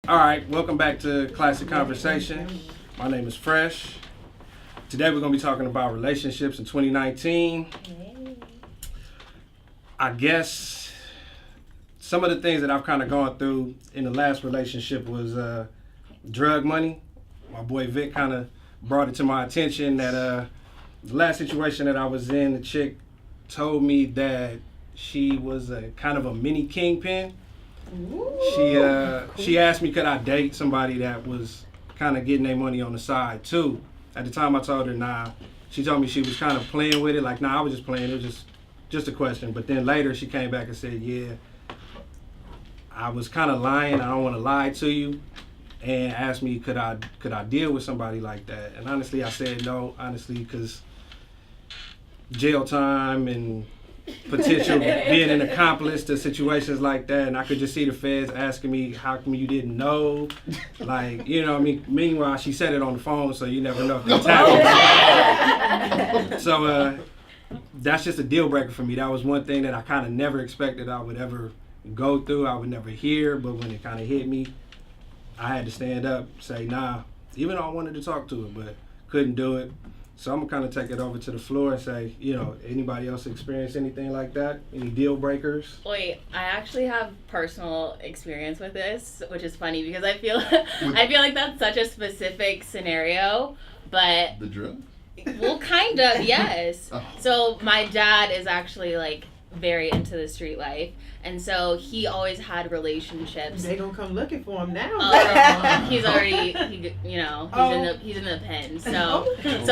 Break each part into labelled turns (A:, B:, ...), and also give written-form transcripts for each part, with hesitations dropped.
A: All right, welcome back to Classic Conversation. My name is Fresh. Today we're going to be talking about relationships in 2019. I guess some of the things that I've kind of gone through in the last relationship was drug money. My boy Vic kind of brought it to my attention that the last situation that I was in, the chick told me that she was a kind of a mini kingpin. She asked me could I date somebody that was kind of getting their money on the side too. At the time I told her nah. She told me she was kind of playing with it, like nah, I was just playing, it was just a question. But then later she came back and said, yeah, I was kind of lying, I don't want to lie to you, and asked me could I deal with somebody like that. And honestly I said no, honestly, because jail time and potential being an accomplice to situations like that, and I could just see the feds asking me how come you didn't know, like, you know what I mean. Meanwhile she said it on the phone, so you never know if they tap you. So that's just a deal breaker for me. That was one thing that I kind of never expected I would ever go through, I would never hear, but when it kind of hit me, I had to stand up, say nah, even though I wanted to talk to her, but couldn't do it. So I'm gonna kind of take it over to the floor and say, you know, anybody else experience anything like that? Any deal breakers?
B: Wait, I actually have personal experience with this, which is funny because I feel like that's such a specific scenario, but
C: the drug?
B: Well, kind of, yes.
C: Oh.
B: So my dad is actually like very into the street life, and so he always had relationships.
D: They gonna come looking for him now.
B: He's already, he's in the pen, so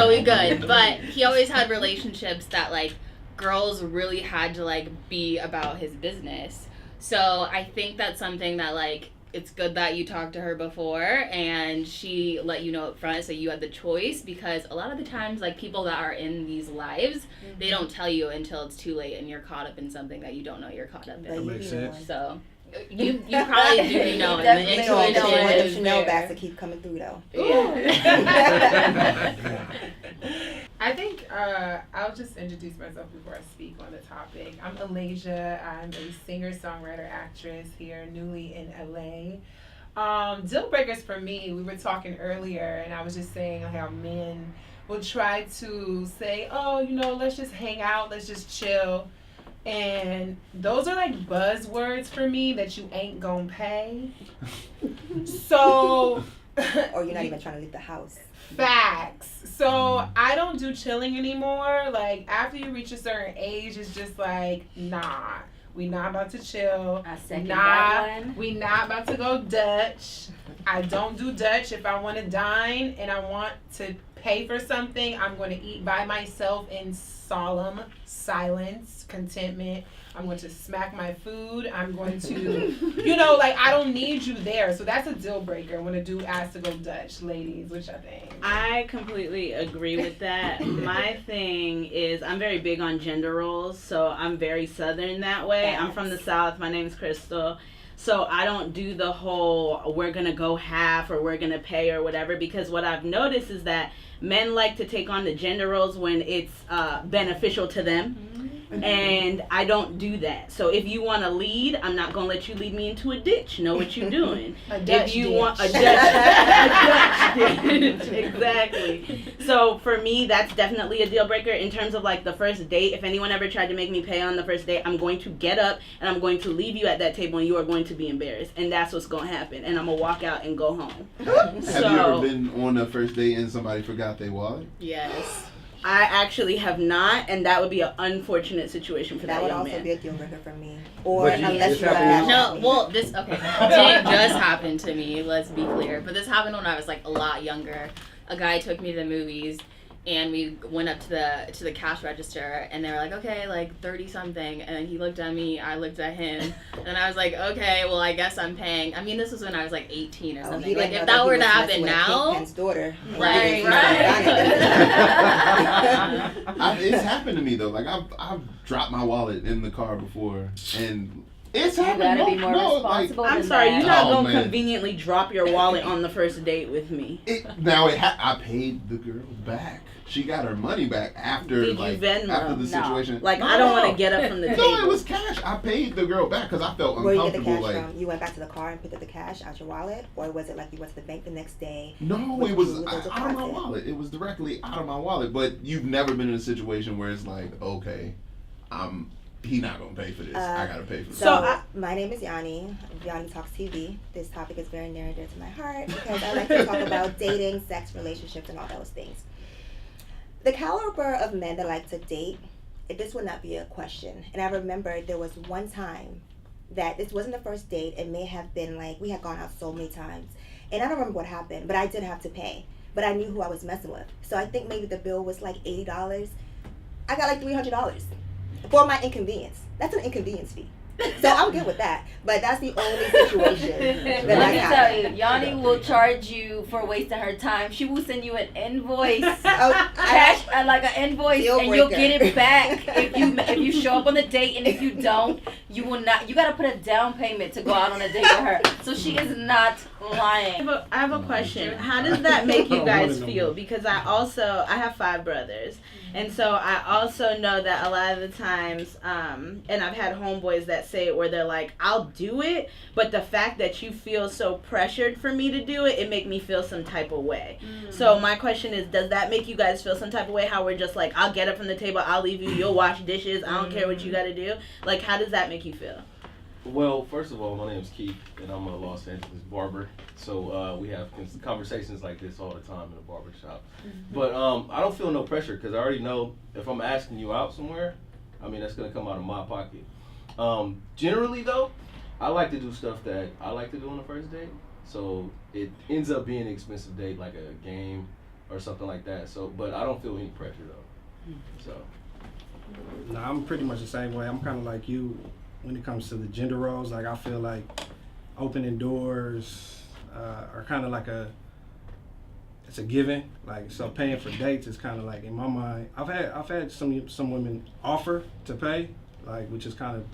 B: we good. But he always had relationships that like girls really had to like be about his business. So I think that's something that like it's good that you talked to her before and she let you know up front so you had the choice, because a lot of the times like people that are in these lives, they don't tell you until it's too late and you're caught up in something that you don't know you're caught up in.
A: That makes sense.
B: So you probably do know, and the intuition is
E: Chanel bags to keep coming through though.
D: I think I'll just introduce myself before I speak on the topic. I'm Alasia. I'm a singer, songwriter, actress here, newly in LA. Deal breakers for me, we were talking earlier, and I was just saying how men will try to say, oh, you know, let's just hang out, let's just chill. And those are like buzzwords for me that you ain't gonna pay. So.
E: Or you're not even trying to leave the house.
D: Facts. So I don't do chilling anymore. Like after you reach a certain age, it's just like, nah, we not about to chill.
B: I second that one.
D: We not about to go Dutch. I don't do Dutch. If I want to dine and I want to pay for something, I'm going to eat by myself in solemn silence, contentment. I'm going to smack my food. I'm going to, like I don't need you there. So that's a deal breaker when a dude asks to go Dutch. Ladies, what y'all think?
F: I completely agree with that. My thing is I'm very big on gender roles, so I'm very Southern that way.
E: Yes.
F: I'm from the South. My name's Crystal. So I don't do the whole we're going to go half or we're going to pay or whatever, because what I've noticed is that men like to take on the gender roles when it's beneficial to them. And I don't do that. So if you want to lead, I'm not going to let you lead me into a ditch. Know what you're doing.
D: If you
F: want a Dutch ditch. Exactly. So for me, that's definitely a deal breaker in terms of like the first date. If anyone ever tried to make me pay on the first date, I'm going to get up and I'm going to leave you at that table and you are going to be embarrassed. And that's what's going to happen. And I'm going to walk out and go home.
C: Have you ever been on a first date and somebody forgot their wallet?
B: Yes.
F: I actually have not, and that would be an unfortunate situation for that young man.
E: That would also be a deal breaker for me. Or
A: But
E: unless you
B: No, well, this didn't just happen to me, let's be clear. But this happened when I was like a lot younger. A guy took me to the movies and we went up to the cash register and they were like, okay, like 30 something, and then he looked at me, I looked at him, and I was like, okay, well I guess I'm paying. I mean, this was when I was like 18 or something. Like if that were to happen now,
E: Kingpin's daughter.
B: right.
C: It's happened to me though. Like I've dropped my wallet in the car before, and It's
G: You
C: happening.
G: gotta be more responsible.
F: I'm
G: than
F: sorry,
G: that.
F: you're not
C: Oh,
F: gonna
C: man.
F: conveniently drop your wallet on the first date with me.
C: I paid the girl back. She got her money back after
F: Did you
C: like
F: Venmo?
C: after the
G: No.
C: situation.
F: Like,
C: No,
F: I don't want
C: no.
F: to get up from the
C: No,
F: table.
C: it was cash. I paid the girl back because I felt
E: Where you get the
C: uncomfortable.
E: cash
C: Like,
E: from? You went back to the car and picked up the cash out your wallet, or was it like you went to the bank the next day?
C: no,
E: With
C: it was
E: the
C: out of my
E: deposit.
C: wallet. It was directly out of my wallet. But you've never been in a situation where it's like, okay, he not gonna pay for this. I gotta pay for this.
E: So, my name is Yanni. Yanni Talks TV. This topic is very near and dear to my heart because I like to talk about dating, sex, relationships, and all those things. The caliber of men that like to date, this would not be a question. And I remember there was one time that this wasn't the first date. It may have been like we had gone out so many times. And I don't remember what happened, but I did have to pay. But I knew who I was messing with. So I think maybe the bill was like $80. I got like $300 for my inconvenience. That's an inconvenience fee. So I'm good with that. But that's the only situation that
G: Let
E: I
G: me
E: got.
G: tell you, Yanni will charge you for wasting her time. She will send you an invoice, cash, like an invoice,
E: Deal
G: and you'll
E: breaker.
G: get it back if you show up on the date. And if you don't, you will not. You gotta put a down payment to go out on a date with her. So she is not lying.
F: I have a question. How does that make you guys
A: I
F: feel? Because I have 5 brothers. And so I also know that a lot of the times, and I've had homeboys that say it where they're like, I'll do it, but the fact that you feel so pressured for me to do it, it make me feel some type of way. So my question is, does that make you guys feel some type of way? How we're just like, I'll get up from the table, I'll leave you, you'll wash dishes, I don't care what you gotta do. Like, how does that make you feel?
H: Well, first of all, my name is Keith, and I'm a Los Angeles barber. So we have conversations like this all the time in the barber shop. But I don't feel no pressure because I already know if I'm asking you out somewhere, I mean, that's going to come out of my pocket. Generally, though, I like to do stuff that I like to do on the first date. So it ends up being an expensive date, like a game or something like that. So, but I don't feel any pressure, though. So.
A: No, I'm pretty much the same way. I'm kind of like you when it comes to the gender roles. Like, I feel like opening doors are kind of like it's a given. Like, so paying for dates is kind of like, in my mind, I've had some women offer to pay, like, which is kind of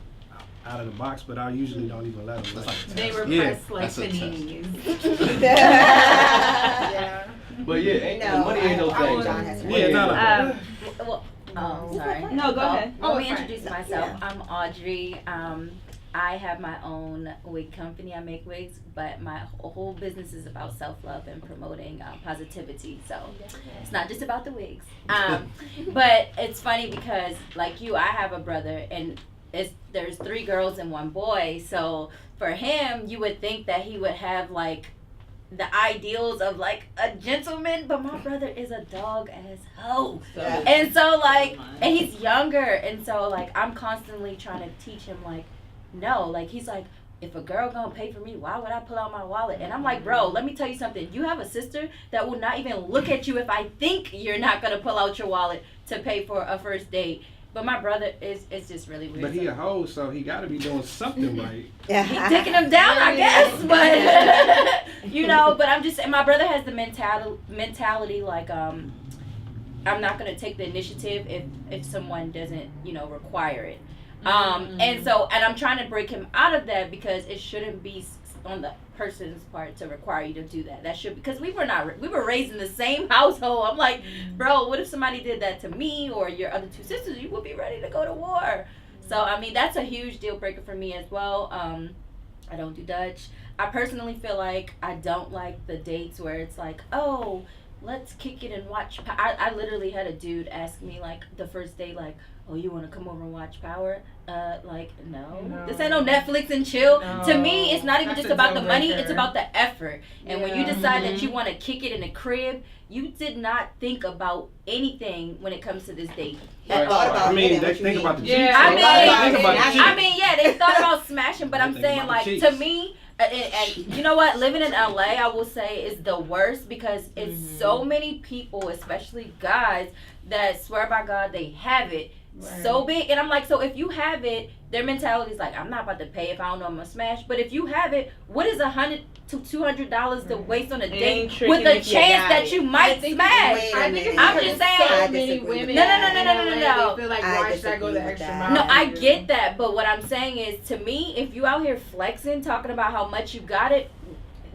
A: out of the box, but I usually don't even let them. Like,
D: They were
A: yeah.
D: pressed like
C: That's a test.
D: paninis.
E: Yeah.
H: But yeah, ain't,
E: No,
H: money ain't no
E: I
H: thing.
E: John has
A: Yeah, no.
G: Well, sorry.
F: No, go ahead.
G: Let me
D: fine.
G: introduce myself.
E: Yeah.
G: I'm Audrey. I have my own wig company. I make wigs, but my whole business is about self-love and promoting positivity. So it's not just about the wigs. But it's funny because, like you, I have a brother, and there's 3 girls and 1 boy. So for him, you would think that he would have like the ideals of like a gentleman, but my brother is a dog as hoe.
E: Yeah.
G: And so like, and he's younger, and so like I'm constantly trying to teach him like, no, like he's like, if a girl gonna pay for me, why would I pull out my wallet? And I'm like, bro, let me tell you something. You have a sister that will not even look at you if I think you're not gonna pull out your wallet to pay for a first date. But my brother is just really weird.
A: But he a hoe, so he got to be doing something right.
G: He's taking him down, I guess, but you know. But I'm just, and my brother has the mentality like I'm not gonna take the initiative if someone doesn't require it. And so, and I'm trying to break him out of that because it shouldn't be on the person's part to require you to do that. That should, because we were raised in the same household. I'm like, bro, what if somebody did that to me or your other 2 sisters? You would be ready to go to war. So I mean, that's a huge deal breaker for me as well. I don't do Dutch. I personally feel like I don't like the dates where it's like, oh, let's kick it and watch. I literally had a dude ask me like the first day, like, oh, you want to come over and watch Power? Like, no. This ain't no Netflix and chill.
D: No.
G: To me, it's not even
D: That's
G: just
D: a
G: about the
D: deal
G: money.
D: breaker.
G: It's about the effort. And when you
D: Yeah.
G: decide that you want to kick it in the crib, you did not think about anything when it comes to this date.
E: I thought about
A: I mean,
E: it.
A: they
E: What you
A: think
E: mean?
A: about the
D: Yeah.
A: cheeks.
G: I
A: so
G: mean-
A: they think about the cheeks.
G: I mean, yeah, they thought about smashing, but I'm
A: Think
G: saying,
A: about
G: like,
A: the
G: to
A: cheeks.
G: me, and you know what, living in LA, I will say, is the worst because it's so many people, especially guys, that swear by God they have it, so big. And I'm like, so if you have it, their mentality is like, I'm not about to pay if I don't know I'm gonna smash. But if you have it, what is $100 to $200 to waste on a date with a chance that you might smash?
D: I think it's
G: I'm
D: because
G: just saying.
D: so many women.
G: No.
D: They feel like,
E: I
D: why should I go the
E: disagree with
D: extra
E: that.
D: mile?
G: No, I get that, but what I'm saying is, to me, if you out here flexing, talking about how much you got it,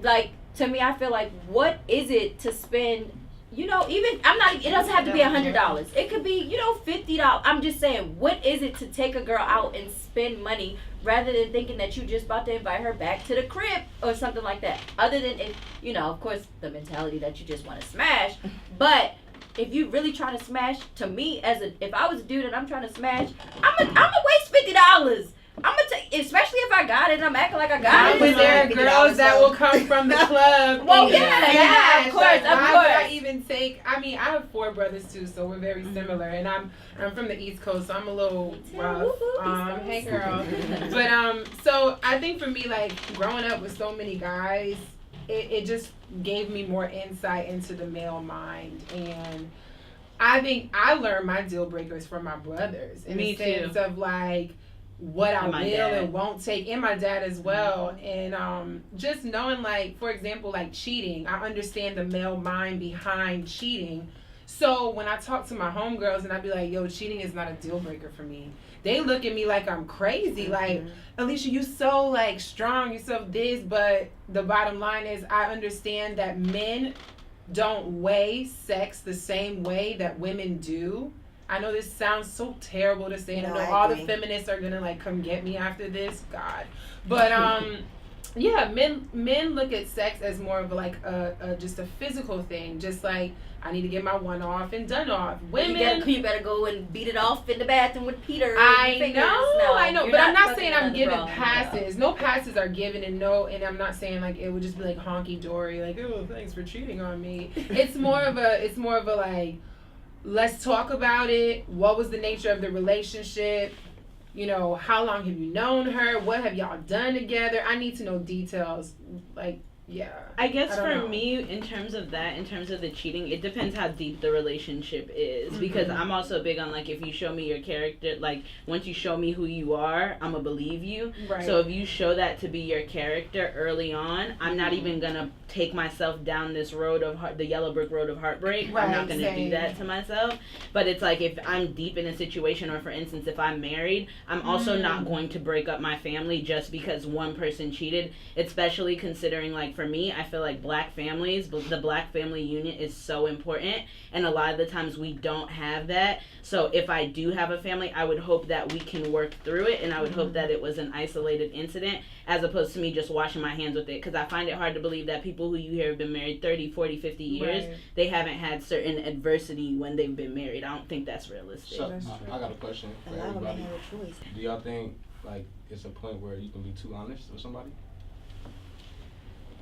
G: like, to me, I feel like, what is it to spend? You know, even it doesn't have to be $100. It could be, $50. I'm just saying, what is it to take a girl out and spend money rather than thinking that you just about to invite her back to the crib or something like that? Other than if, of course, the mentality that you just want to smash. But if you really trying to smash, to me, if I was a dude and I'm trying to smash, I'm gonna waste $50. I'm gonna take, especially if I got it and I'm acting like I got it.
D: But there are girls that will come from the club.
G: Well,
D: and
G: yeah, of course,
D: Why would I even take? I mean, I have 4 brothers too, so we're very similar. And I'm from the East Coast, so I'm a little rough. Hey, girl. But so I think for me, like growing up with so many guys, it just gave me more insight into the male mind. And I think I learned my deal breakers from my brothers in the sense of like what I will and won't take, and my dad as well. And just knowing, like, for example, like cheating, I understand the male mind behind cheating. So when I talk to my homegirls and I be like, yo, cheating is not a deal breaker for me, they look at me like I'm crazy. Like, Alicia, you so like strong, you so this. But the bottom line is I understand that men don't weigh sex the same way that women do. I know this sounds so terrible to say, and I know all the feminists are gonna like come get me after this, God. But yeah, men look at sex as more of like a just a physical thing, just like I need to get my one off and done off. Women,
G: you better go and beat it off in the bathroom with Peter.
D: I know, but I'm not saying I'm giving passes. No passes are given, and I'm not saying like it would just be like honky dory, like oh thanks for cheating on me. It's more of a like, let's talk about it. What was the nature of the relationship? How long have you known her? What have y'all done together? I need to know details. Like, yeah.
F: I guess for me, in terms of the cheating, it depends how deep the relationship is. Mm-hmm. Because I'm also big on, like, if you show me your character, like, once you show me who you are, I'm going to believe you. Right. So if you show that to be your character early on, I'm not even going to take myself down this road of the yellow brick road of heartbreak. Right, I'm not going to do that to myself. But it's like, if I'm deep in a situation, or for instance, if I'm married, I'm also not going to break up my family just because one person cheated, especially considering, like, for me, I feel like black families, the black family unit is so important, and a lot of the times we don't have that. So if I do have a family, I would hope that we can work through it, and I would hope that it was an isolated incident as opposed to me just washing my hands with it, because I find it hard to believe that people who you hear have been married 30, 40, 50 years, they haven't had certain adversity when they've been married. I don't think that's realistic.
I: So, I got a question for everybody. Do y'all think like it's a point where you can be too honest with somebody?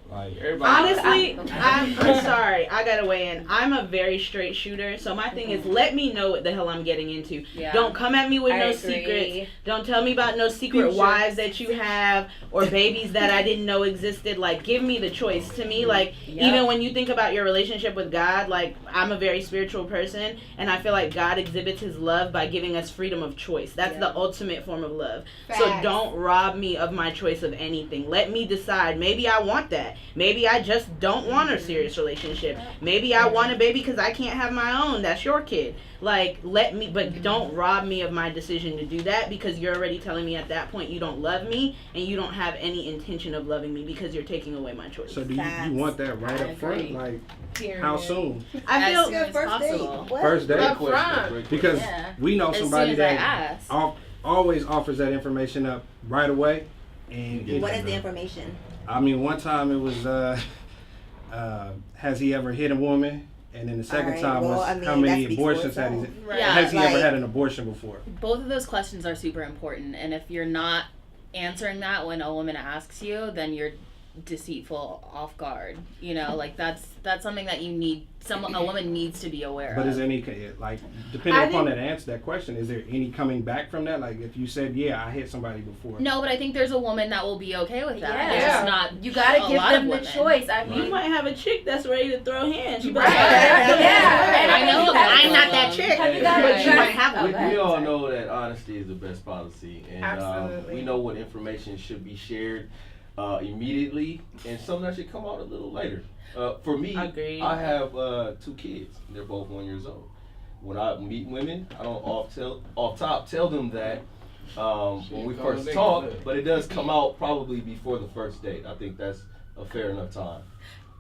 I: Like everybody.
F: Honestly, I'm sorry. I gotta weigh in. I'm a very straight shooter, so my thing is let me know what the hell I'm getting into. Yeah. Don't come at me with no secrets. Don't tell me about no secret wives that you have or babies that I didn't know existed. Like, give me the choice. To me, like, even when you think about your relationship with God, like, I'm a very spiritual person, and I feel like God exhibits his love by giving us freedom of choice. That's the ultimate form of love. Facts. So don't rob me of my choice of anything. Let me decide. Maybe I want that. Maybe I just don't want a serious relationship. Maybe I want a baby because I can't have my own. That's your kid. Like, but don't rob me of my decision to do that, because you're already telling me at that point you don't love me and you don't have any intention of loving me because you're taking away my choice.
A: So do you want that right up front? Like, how soon?
F: I feel
E: as first date.
A: First date?
D: Up front.
A: Because we know somebody that always offers that information up right away. And
E: what is the information?
A: I mean, one time it was, has he ever hit a woman? And then the second time was, how many abortions has he ever had an abortion before?
B: Both of those questions are super important. And if you're not answering that when a woman asks you, then you're deceitful, off guard. You know, like that's something that you need. A woman needs to be aware
A: But
B: of.
A: is any, like, depending upon that answer, that question, is there any coming back from that? Like, if you said, yeah, I hit somebody before.
B: No, but I think there's a woman that will be okay with that.
G: Yeah.
B: It's just not.
G: You gotta
B: a
G: give
B: lot
G: them
B: of
G: the
B: women.
G: choice. I
F: You
G: mean,
F: might have a chick that's ready to throw hands. You
G: Right.
F: yeah.
B: I know.
G: I'm
B: not that chick.
G: Have you guys
H: But you
G: tried-
H: might have
G: Oh,
H: we,
G: go ahead.
H: we all
G: Sorry.
H: know that honesty is the best policy, and
D: Absolutely.
H: we know what information should be shared immediately, and some that should come out a little later. For me,
F: Agreed.
H: I have 2 kids. They're both 1 year old. When I meet women, I don't off top tell them that when we first talk, but it does come out probably before the first date. I think that's a fair enough time.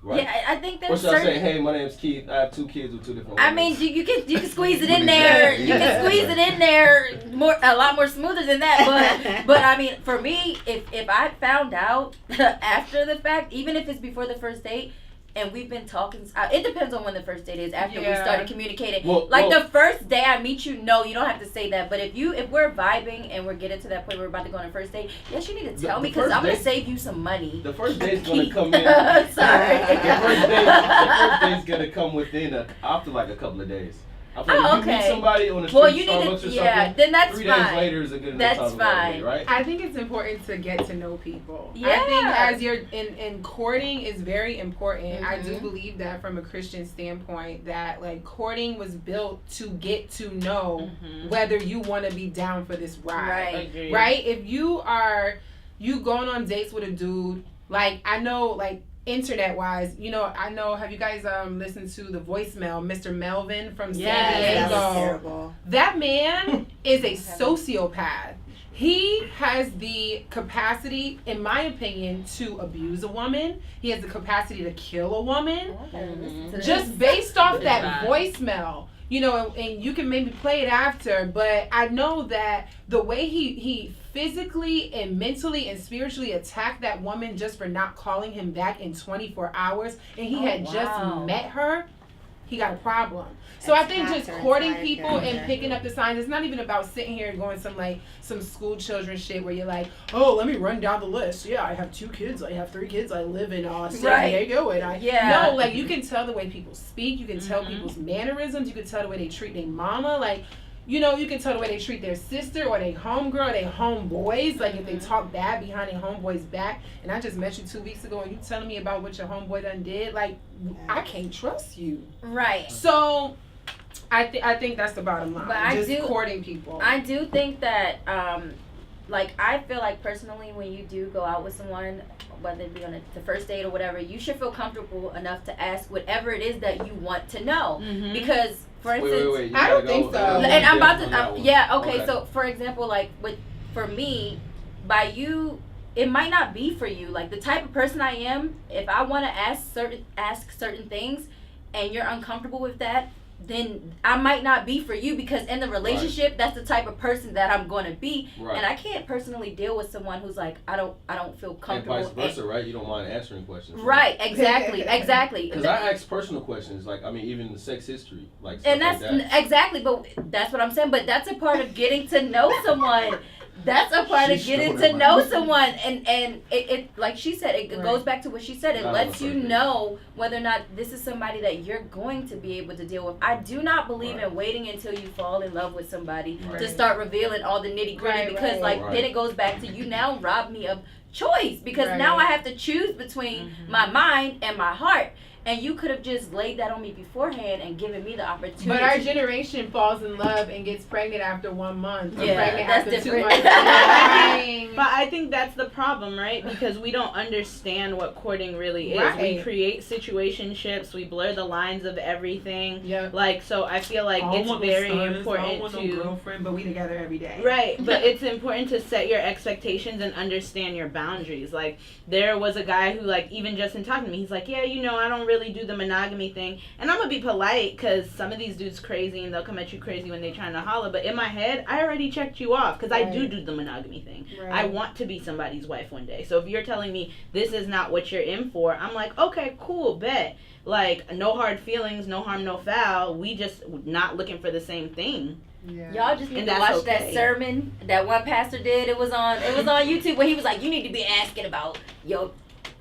H: Right?
G: Yeah, I think
H: Or
G: there's
H: should I say,
G: certain.
H: hey, my name's Keith. I have 2 kids with 2 different
G: I
H: women.
G: mean, you can squeeze it in there. You can squeeze it in there a lot more smoother than that. But I mean, for me, if I found out after the fact, even if it's before the first date, and we've been talking, it depends on when the first date is. After we
D: Yeah.
G: started communicating,
H: Well,
G: the first day I meet you, no, you don't have to say that. But if we're vibing and we're getting to that point, we're about to go on a first date. Yes, you need to tell me because
H: first
G: I'm gonna
H: date-
G: save you some money.
H: the first date's gonna come in.
G: Sorry.
H: The first date's gonna come within after like a couple of days. I feel like
G: Oh,
H: if you meet
G: okay.
H: somebody on the street,
G: Well, you need
H: Starbucks
G: to,
H: or
G: yeah.
H: something,
G: Then that's
H: 3
G: fine.
H: days later is a good enough
G: That's
H: time to go on a date,
G: fine.
H: right?
D: I think it's important to get to know people. I
G: Yeah.
D: think as you're in courting is very important. I do
G: Mhm.
D: believe that from a Christian standpoint that like courting was built to get to know
F: Mhm.
D: whether you want to be down for this ride.
G: Right.
F: Agreed.
D: Right? If you going on dates with a dude, like I know like internet wise, I know, have you guys listened to the voicemail, Mr. Melvin from San
G: Yes.
E: That was
D: Diego?
E: terrible.
D: That man is a sociopath. He has the capacity, in my opinion, to abuse a woman. He has the capacity to kill a woman. Just based off that
B: bad.
D: voicemail. And you can maybe play it after, but I know that the way he physically and mentally and spiritually attacked that woman just for not calling him back in 24 hours, and he had
G: wow.
D: just met her, he got a problem. So I think
E: Attacked
D: just
E: her
D: courting
E: entire
D: people and
E: character.
D: picking up the signs, it's not even about sitting here and going some school children shit where you're like, oh, let me run down the list. Yeah, I have 2 kids, I have 3 kids, I live in San
G: Right.
D: Diego, and I
G: Yeah.
D: no, like you can tell the way people speak, you can tell
B: Mhm.
D: people's mannerisms, you can tell the way they treat their mama, like you can tell the way they treat their sister or their homegirl, or their homeboys. Like if they talk bad behind their homeboy's back, and I just met you 2 weeks ago, and you telling me about what your homeboy done did, like I can't trust you.
G: Right.
D: So, I think that's the bottom line.
G: But I
D: just
G: do-
D: courting people.
G: I do think that, I feel like personally, when you do go out with someone, whether it be on the first date or whatever, you should feel comfortable enough to ask whatever it is that you want to know.
F: Mhm.
G: Because, for instance,
H: Wait. You
D: I don't
H: gotta
D: think
H: go-
D: so.
H: gotta go
G: and I'm about
H: on
G: to,
H: that one.
G: yeah, okay, so for example, like for me, by you, it might not be for you. Like the type of person I am, if I want to ask certain things, and you're uncomfortable with that, then I might not be for you, because in the relationship, that's the type of person that I'm going to be,
H: Right.
G: and I can't personally deal with someone who's like, I don't feel
H: And
G: comfortable.
H: vice versa, right? You don't mind answering questions.
G: Right, exactly.
H: Because I ask personal questions, like, even the sex history, like, stuff
G: And that's
H: like that.
G: exactly, but that's what I'm saying. But that's a part of getting to know someone. That's a part of
C: She's
G: getting
C: showing
G: to
C: her
G: know
C: mind.
G: someone, and it like she said, it goes back to what she said. It
H: Not
G: lets
H: on the
G: you
H: first
G: know whether or not this is somebody that you're going to be able to deal with. I do not believe
H: Right.
G: in waiting until you fall in love with somebody to
H: Right.
G: start revealing all the nitty gritty,
E: Right,
G: because
E: right.
G: like
H: Right.
G: then it goes back to you now rob me of choice, because now I
D: Right.
G: have to choose between my mind and my heart. And you could have just laid that on me beforehand and given me the opportunity.
D: But our generation falls in love and gets pregnant after 1 month. Or
G: Yeah,
D: pregnant
G: that's
D: after 2
G: different.
D: months.
F: But I think that's the problem, right? Because we don't understand what courting really is. We
D: Right.
F: create situationships, we blur the lines of everything.
D: Yep.
F: Like, so I feel like
D: I don't
F: it's
D: want no
F: very
D: sons, I don't
F: important
D: want no
F: to...
D: girlfriend, but we together every day.
F: Right, but it's important to set your expectations and understand your boundaries. Like, there was a guy who, like, even just in talking to me, he's like, yeah, I don't really do the monogamy thing. And I'm gonna be polite, because some of these dudes crazy, and they'll come at you crazy when they're trying to holler. But in my head, I already checked you off, because I do the monogamy thing.
D: Right.
F: I want to be somebody's wife one day. So if you're telling me this is not what you're in for, I'm like, okay, cool, bet. Like, no hard feelings, no harm, no foul. We just not looking for the same thing.
D: Yeah.
G: Y'all just need
F: And
G: to
F: that's
G: watch that
F: okay.
G: sermon that one pastor did. It was on YouTube where he was like, you need to be asking about your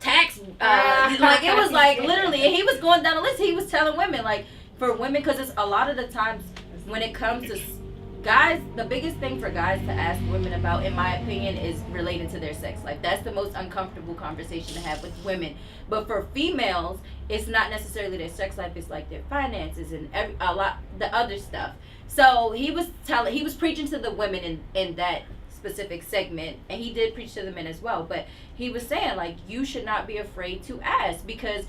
G: tax. Like it was like literally, and he was going down the list. He was telling women like for women because it's a lot of the times when it comes to guys, the biggest thing for guys to ask women about, in my opinion, is related to their sex life. That's the most uncomfortable conversation to have with women. But for females, it's not necessarily their sex life. It's like their finances and a lot the other stuff. So he was preaching to the women in that specific segment, and he did preach to the men as well. But he was saying like you should not be afraid to ask, because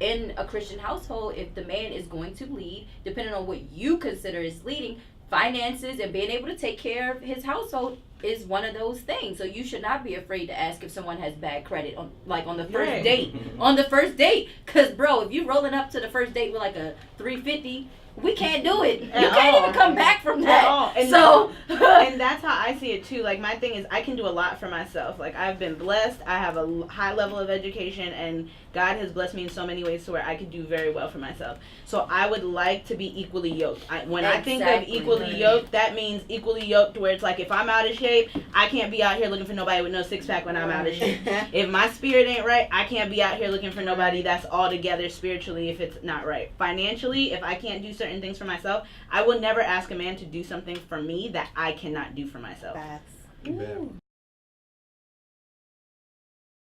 G: in a Christian household, if the man is going to lead, depending on what you consider is leading, finances and being able to take care of his household is one of those things. So you should not be afraid to ask if someone has bad credit on the first date. On the first date, because bro, if you rolling up to the first date with like a 350, we can't do it. You can't even come back from that.
F: And
G: so
F: and that's how I see it too. Like my thing is I can do a lot for myself. Like I've been blessed. I have a high level of education, and God has blessed me in so many ways to where I can do very well for myself. So I would like to be equally yoked. When I think of equally yoked, that means equally yoked where it's like if I'm out of shape, I can't be out here looking for nobody with no six pack when I'm out of shape. If my spirit ain't right, I can't be out here looking for nobody that's all together spiritually if it's not right. Financially, if I can't do certain things for myself, I will never ask a man to do something for me that I cannot do for myself.
E: Facts.
A: You bet.